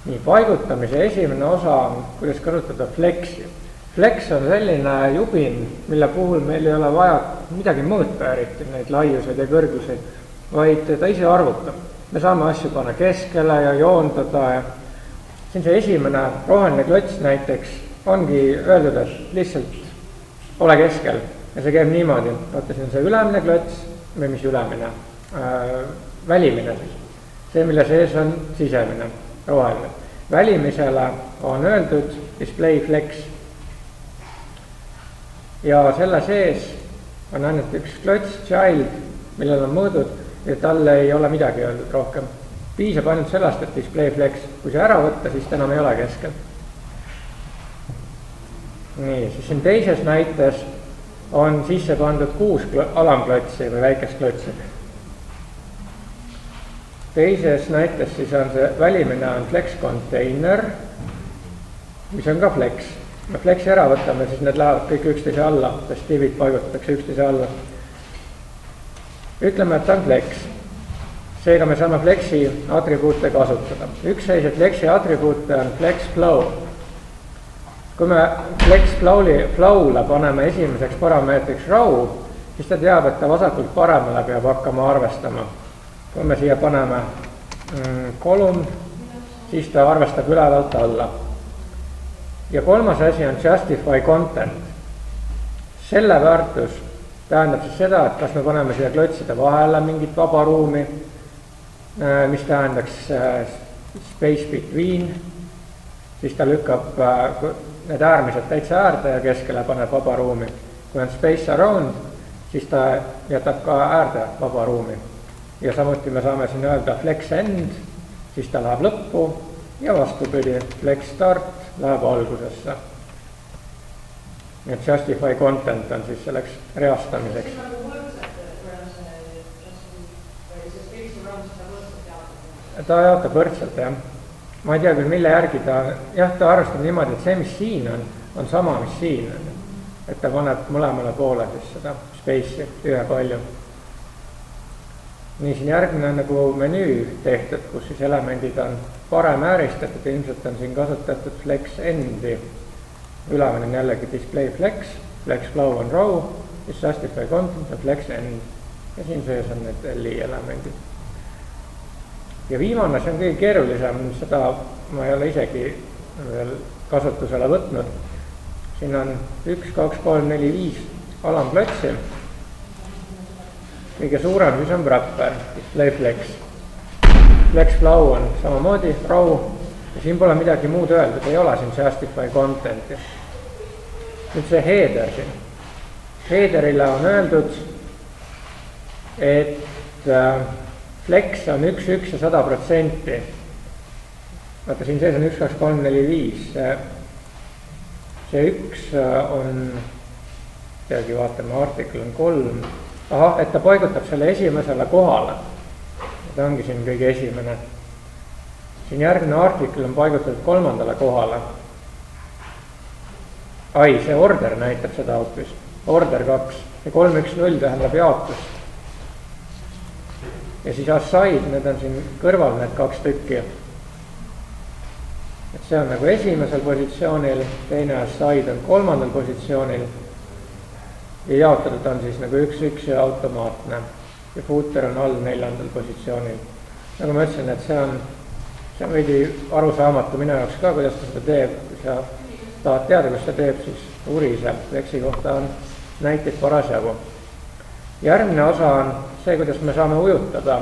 nii, paigutamise esimene osa on, kuidas kasutada flexi. Flex on selline jubin, mille puhul meil ei ole vaja midagi mõõta eriti, neid laiuseid ja kõrguseid, vaid ta ise arvutab. Me saame asju panna keskele ja joondada ja siin see esimene roheline klots näiteks ongi öeldud, et lihtsalt ole keskel ja see käib niimoodi. Vaata, siin on see ülemine klots või mis ülemine, välimine siis. See, mille sees on sisemine, roheline. Välimisele on öeldud display flex. Ja selle sees on ainult üks klots, child, millel on mõõdud ja talle ei ole midagi öeldud rohkem. Piisab ainult sellest, et display flex. Kui see ära võtta, siis ta enam ei ole keskel. Nii, siis siin teises näites on sisse pandud 6 alamklotsi või väikest klotsi. Teises näites siis on see välimine on flex container, mis on ka flex. Me flexi ära võtame, siis need lähevad kõik üksteise alla, sest divid paigutatakse üksteise alla. Ütleme, et ta on flex. Seega me saame flexi atribuute kasutada. Üks sellised flexi atribuute on flex flow. Kui me flex flow'le paneme esimeseks parameetriks row, siis ta teab, et ta vasakult paremale peab hakkama arvestama. Kui me siia paneme column, siis ta arvestab ülevalt alla. Ja kolmas asi on justify content. Selle väärtus tähendab siis seda, et kas me paneme siia klotside vahele mingit vaba ruumi, mis tähendaks space between, siis ta lükkab need äärmised täitsa äärde ja keskele paneb vaba ruumi. Kui on space around, siis ta jätab ka äärde vaba ruumi. Ja samuti me saame siin öelda flex end, siis ta läheb lõppu ja vastupidi, flex start läheb algusesse. Nii et justify content on siis selleks reastamiseks. Ta jaotab võrdselt, jah. Ma ei tea küll, mille järgi ta arvestab niimoodi, et see, mis siin on sama, mis siin on. Et ta paneb mõlemale poole siis seda space'i ühe palju. Nii, siin järgmine on nagu menüü tehtud, kus siis elemendid on parem ääristatud, ilmselt on siin kasutatud flex endi. Ülemine on jällegi display flex flow on row, siis justify content ja flex end. Ja siin sees on need li elemendid. Ja viimane, see on kõige keerulisem, seda ma ei ole isegi veel kasutusele võtnud. Siin on 1, 2, 3, 4, 5 alamklotsi. Kõige suurem siis on wrapper, display flex. Flex flow on samamoodi, row, ja siin pole midagi muud öeldud, ei ole siin justify contenti. Nüüd see header siin. Headerile on öeldud, et flex on 1, 1 ja 100%. Vaata, siin sees on 1, 2, 3, 4, 5. See 1 on, peagi vaatame, artikkel on 3. Aha, et ta paigutab selle esimesele kohale. Ta ongi siin kõige esimene. Siin järgmine artikkel on paigutatud 3. kohale. Ai, see order näitab seda hoopis. Order 2. See 3, 1, 0 tähendab jaotust. Ja siis aside, need on siin kõrval need 2 tükki. Et see on nagu esimesel positsioonil, teine aside on 3. positsioonil ja jaotatud on siis nagu 1, 1 ja automaatne. Ja footer on all 4. positsioonil. Nagu ma ütlesin, et see on veidi arusaamatu minu jaoks ka, kuidas ta seda teeb. Kui sa tahad teada, kus ta teeb, siis uuri ise. Flexi kohta on näiteid parasjagu. Järgmine osa on see, kuidas me saame ujutada.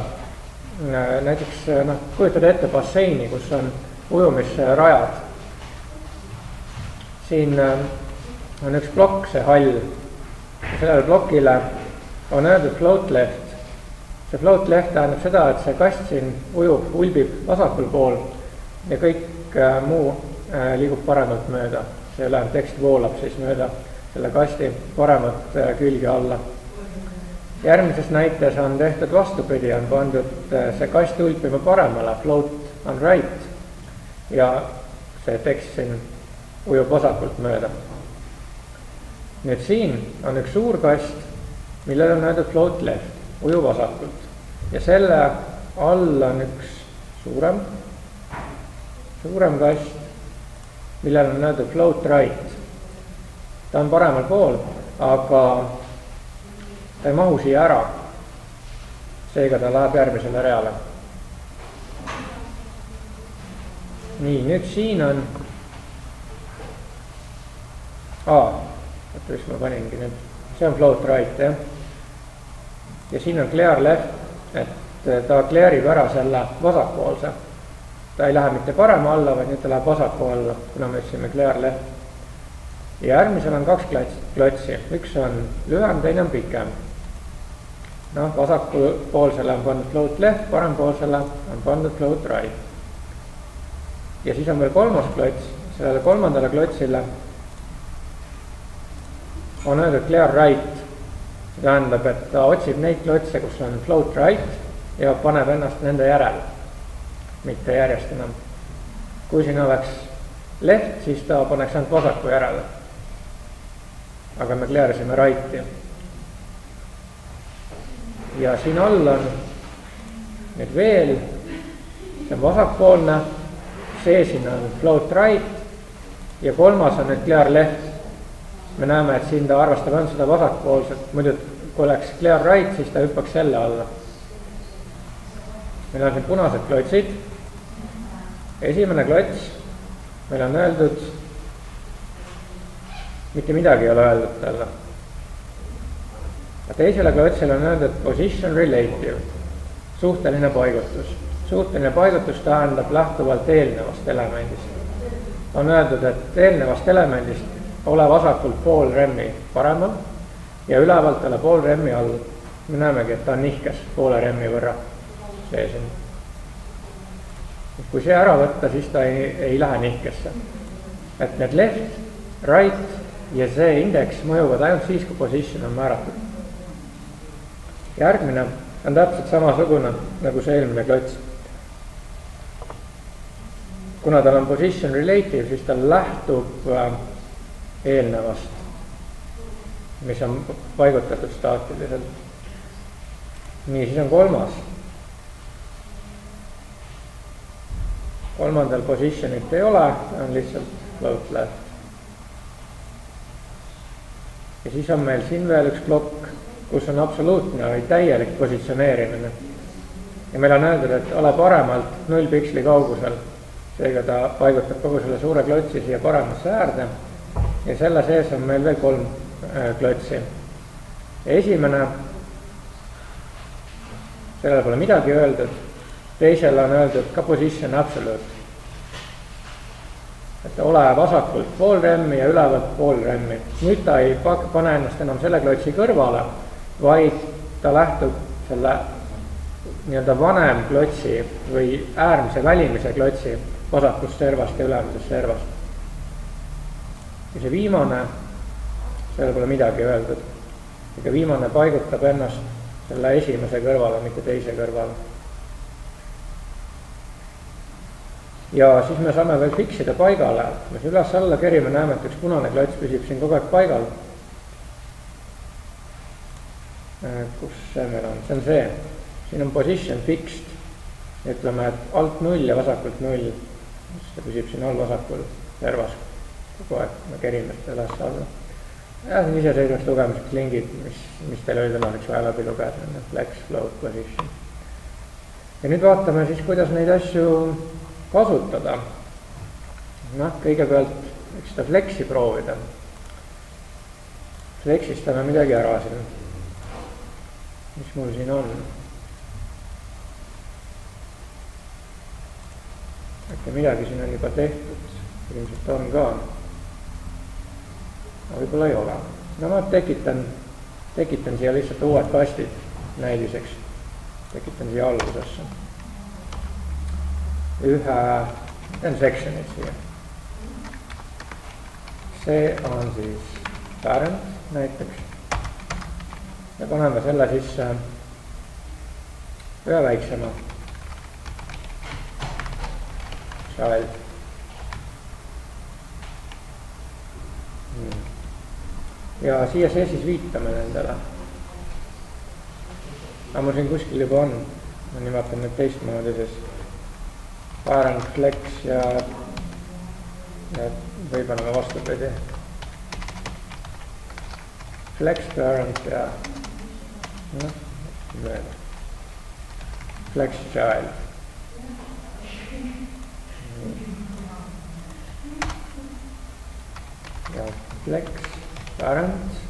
Näiteks kujutada ette basseini, kus on ujumisrajad. Siin on üks plokk, see hall. Ja sellele plokile on öeldud float left. See float left tähendab seda, et see kast siin ulbib vasakul pool ja kõik muu liigub paremalt mööda. See tekst voolab siis mööda selle kasti paremat külge alla. Järgmises näites on tehtud vastupidi, on pandud see kast ulpima paremale, float on right, ja see tekst siin ujub vasakult mööda. Nüüd siin on üks suur kast, millel on öeldud float left, ujub vasakult, ja selle all on üks suurem, suurem kast, millel on öeldud float right. Ta on paremal pool, aga ta ei mahu siia ära. Seega ta läheb järgmisele reale. Nii, nüüd siin on mis ma paningi nüüd, see on float right, jah. Ja siin on clear left, et ta clear ib ära selle vasakpoolse. Ta ei lähe mitte parema alla, vaid nüüd ta läheb vasaku alla, kuna me ütlesime clear left. Ja järgmisel on 2 klotsi, üks on lühem, teine on pikem. Vasakpoolsele on pandud float left, parempoolsele on pandud float right. Ja siis on veel 3. klots, sellele 3. klotsile on öeldud clear right. See tähendab, et ta otsib neid klotse, kus on float right ja paneb ennast nende järel, mitte järjest enam. Kui siin oleks left, siis ta paneks ainult vasaku järele. Aga me clearisime right'i. Ja siin all on nüüd veel, see on vasakpoolne, see siin on float right ja 3. on nüüd clear left. Me näeme, et siin ta arvestab on seda vasakpoolset, muidu kui oleks clear right, siis ta hüppaks selle alla. Meil on siin punased klotsid. Esimene klots, meil on öeldud, mitte midagi ei ole öeldud talle. Teisele klotsile on öeldud position relative, suhteline paigutus. Suhteline paigutus tähendab lähtuvalt eelnevast elemendist. On öeldud, et eelnevast elemendist ole vasakult pool remmi paremal ja ülevalt ole pool remmi all. Me näemegi, et ta on nihkes poole remmi võrra seesin. Kui see ära võtta, siis ta ei lähe nihkesse. Et need left, right ja see indeks mõjuvad ainult siis, kui position on määratud. Järgmine on täpselt samasugune nagu see eelmine klots. Kuna tal on position relative, siis ta lähtub eelnevast, mis on paigutatud staatiliselt. Nii, siis on 3. 3. positionit ei ole, on lihtsalt float left. Ja siis on meil siin veel üks plokk, kus on absoluutne või täielik positsioneerimine. Ja meil on öeldud, et ole paremalt 0 piksli kaugusel. Seega ta paigutab kogu selle suure klotsi siia paremasse äärde. Ja selle sees on meil veel 3 klotsi. Esimene, sellele pole midagi öeldud. Teisele on öeldud ka position absolute. Et ole vasakult pool remmi ja ülevalt pool remmi. Nüüd ta ei pane ennast enam selle klotsi kõrvale, vaid ta lähtub selle nii-öelda vanem klotsi või äärmise välimise klotsi vasakust servast ja ülemisest servast. Ja see viimane, selle pole midagi öeldud. Ega viimane paigutab ennast selle esimese kõrvale, mitte teise kõrvale. Ja siis me saame veel fiksida paigale. Me üles alla kerime, näeme, et üks punane klots püsib siin kogu aeg paigal. Kus see meil on? See on see. Siin on position fixed. Ütleme, et alt 0 ja vasakult 0. See püsib siin all vasakul servas. Kogu aeg me kerime üles alla. Ja siin iseseisvaks lugemiseks lingid, mis teil oli võimalik vaja läbi lugeda. Flex, float, position. Ja nüüd vaatame siis, kuidas neid asju kasutada. Kõigepealt võiks seda flexi proovida. Flexistame midagi ära siin. Mis mul siin on? Äkki midagi siin on juba tehtud. Ilmselt on ka. Aga võib-olla ei ole. Ma tekitan siia lihtsalt uued kastid näidiseks. Tekitan siia algusesse. On sectionid siia. See on siis parent näiteks. Ja paneme selle sisse ühe väiksema child. Ja siia see siis viitame nendele. Aga mul siin kuskil juba on. Ma nii vaatan nüüd teistmoodi, sest parent flex ja võib-olla ka vastupidi. Flex parent ja flex child. Ja flex parent.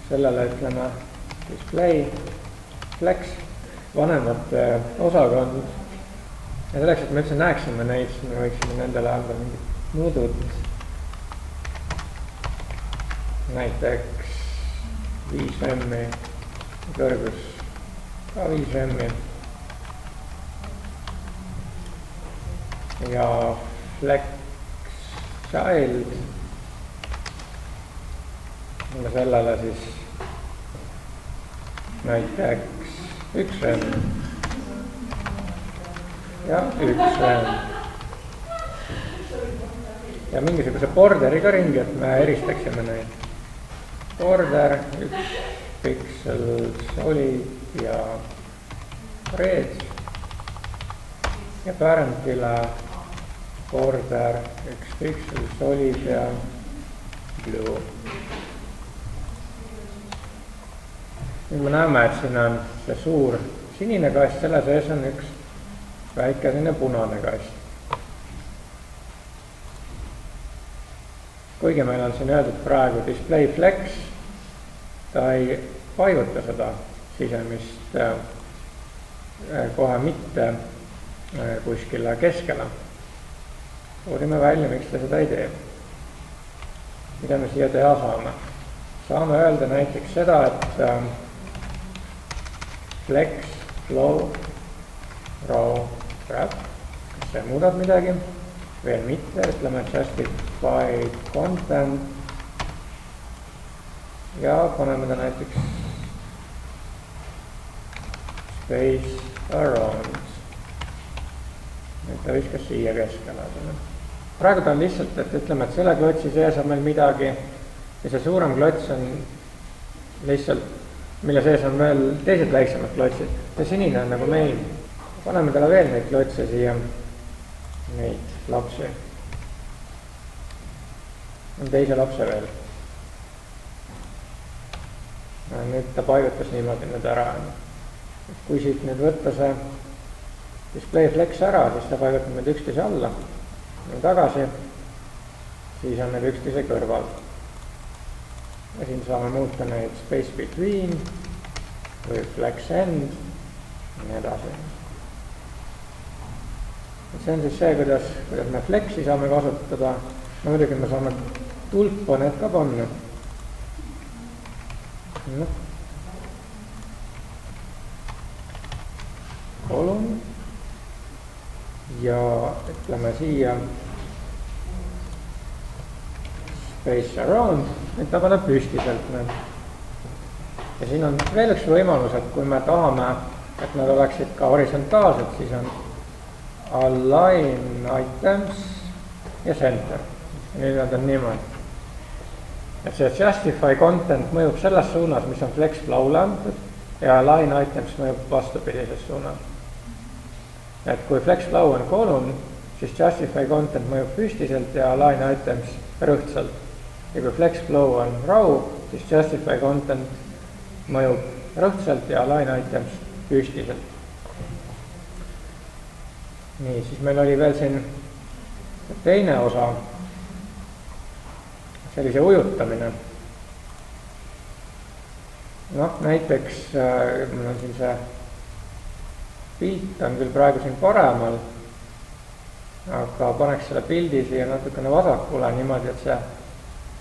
Sellele ütleme display flex, vanemate osakond. Ja selleks, et me üldse näeksime neid, siis me võiksime nendele anda mingid mõõdud. Näiteks 5 m kõrgus ka 5 m. Ja flex child. Ja sellele siis näiteks 1 m ja 1 m. Ja mingisuguse borderi ka ringi, et me eristaksime neid. Border, 1 pixel solid ja red. Ja parentile border, 1 pixel solid ja blue. Nüüd me näeme, et siin on see suur sinine kast, selle sees on üks väike selline punane kast. Kuigi meil on siin öeldud praegu display flex, ta ei paiguta seda sisemist kohe mitte kuskile keskele. Uurime välja, miks ta seda ei tee. Mida me siia teha saame? Saame öelda näiteks seda, et flex, flow, row, wrap, kas see muudab midagi? Veel mitte, ütleme justify content ja paneme ta näiteks space around. Nüüd ta viskas siia keskele. Praegu ta on lihtsalt, et ütleme, et selle klotsi sees on meil midagi ja see suurem klots on lihtsalt, mille sees on veel teised väiksemad klotsid. See sinine on nagu meil. Paneme talle veel neid klotse siia, neid lapsi. On teise lapse veel. Nüüd ta paigutas niimoodi nüüd ära. Kui siit nüüd võtta see display flex ära, siis ta paigutab need üksteise alla ja tagasi, siis on need üksteise kõrval. Ja siin saame muuta neid space between või flex end ja nii edasi. See on siis see, kuidas me flexi saame kasutada. No muidugi me saame tulpa need ka panna. Kolm ja ütleme siia space around, et ta paneb püstiselt need. Ja siin on veel üks võimalus, et kui me tahame, et nad oleksid ka horisontaalsed, siis on align items ja center. Ja nüüd nad on niimoodi. Et see justify content mõjub selles suunas, mis on flex flow'le antud ja align items mõjub vastupidises suunas. Et kui flex flow on kolon, siis justify content mõjub püstiselt ja align items rõhtselt. Ja kui flex flow on row, siis justify content mõjub rõhtselt ja align items püstiselt. Nii, siis meil oli veel siin teine osa, sellise ujutamine. Noh, näiteks mul on siin see pilt on küll praegu siin paremal, aga paneks selle pildi siia natukene vasakule niimoodi, et see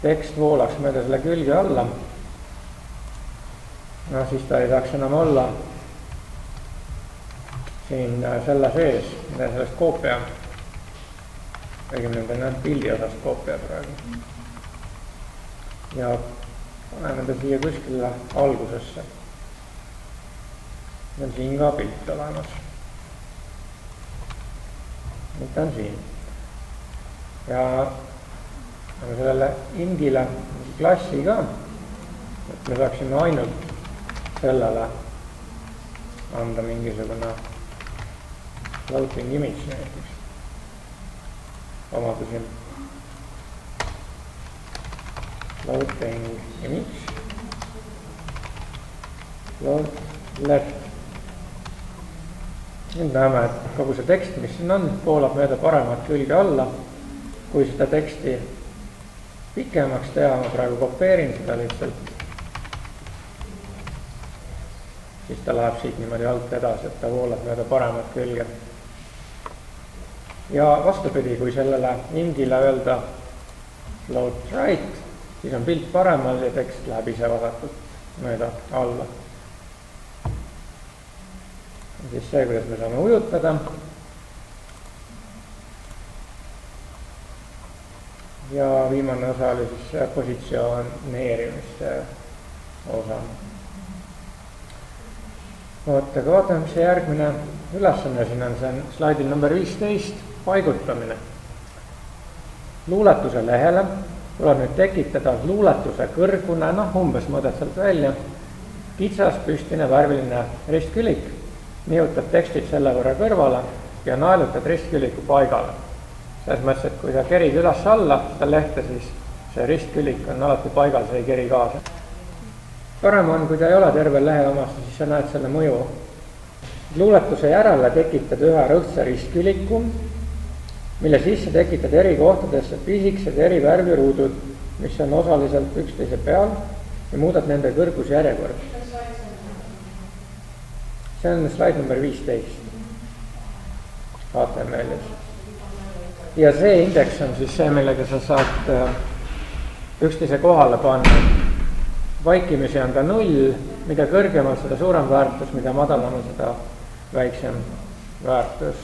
tekst voolaks mööda selle külge alla. No siis ta ei saaks enam olla siin selle sees, sellest koopia. Õigemini on pildi osast koopia praegu. Ja paneme ta siia kuskile algusesse. On siin ka pilt olemas. Nüüd ta on siin. Ja sellele indile klassi ka, et me saaksime ainult sellele anda mingisugune floating image näiteks omadusi. Floating image, float left. Nüüd näeme, et kogu see tekst, mis siin on, voolab mööda paremat külge alla. Kui seda teksti pikemaks teha, ma praegu kopeerin seda lihtsalt, siis ta läheb siit niimoodi alt edasi, et ta voolab mööda paremat külge. Ja vastupidi, kui sellele ingile öelda float right, siis on pilt paremal ja tekst läheb ise vasakult mööda alla. Ja siis see, kuidas me saame ujutada. Ja viimane osa oli siis positsioneerimiste osa. Aga vaatame, mis see järgmine ülesanne siin on, see on slaidil number 15, paigutamine. Luuletuse lehele tuleb nüüd tekitada luuletuse kõrgune, umbes mõõdad sealt välja, kitsas, püstine, värviline ristkülik, nihutad tekstid selle võrra kõrvale ja naelutad ristküliku paigale. Selles mõttes, et kui sa kerid üles alla seda lehte, siis see ristkülik on alati paigal, see ei keri kaasa. Parem on, kui ta ei ole terve lehe omast, siis sa näed selle mõju. Luuletuse järele tekitad ühe rõhtsa ristküliku, mille sisse tekitad eri kohtadesse pisikesed eri värviruudud, mis on osaliselt üksteise peal ja muudad nende kõrgusjärjekord. See on slaid number 15 HTML-is. Ja see indeks on siis see, millega sa saad üksteise kohale panna. Vaikimisi on ta 0, mida kõrgemal seda suurem väärtus, mida madalamal seda väiksem väärtus.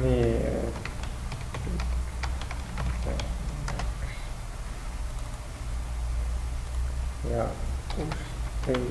Nii. Ja 16,